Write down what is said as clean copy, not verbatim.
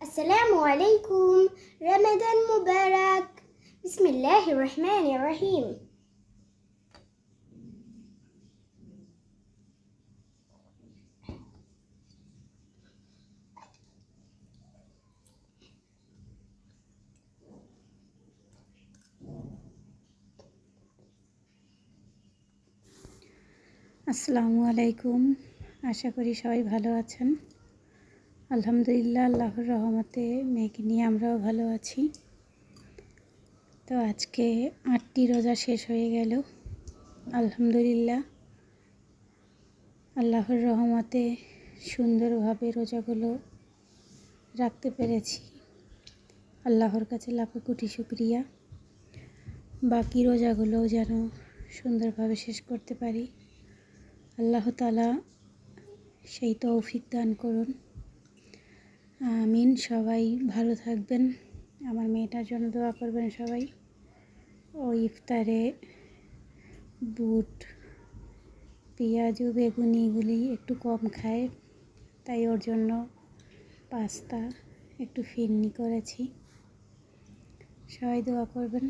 আসসালামু আলাইকুম। রমাদান মুবারক। বিসমিল্লাহির রহমানির রহিম। আসসালামু আলাইকুম। আশা করি সবাই ভালো আছেন। আলহামদুলিল্লাহ, আল্লাহর রহমতে মেয়েকে নিয়ে আমরাও ভালো আছি। তো আজকে 8টি রোজা শেষ হয়ে গেল। আলহামদুলিল্লাহ, আল্লাহর রহমতে সুন্দরভাবে রোজাগুলো রাখতে পেরেছি। আল্লাহর কাছে লাখো কোটি শুকরিয়া। বাকি রোজাগুলোও যেন সুন্দরভাবে শেষ করতে পারি। আল্লাহ তাআলা সেই তৌফিক দান করুন। আমিন। সবাই ভালো থাকবেন। আমার মেয়েটার জন্য দোয়া করবেন সবাই। ও ইফতারে বুট, পেঁয়াজ ও বেগুনি এগুলি একটু কম খায়, তাই ওর জন্য পাস্তা একটু ফিরনি করেছি। সবাই দোয়া করবেন।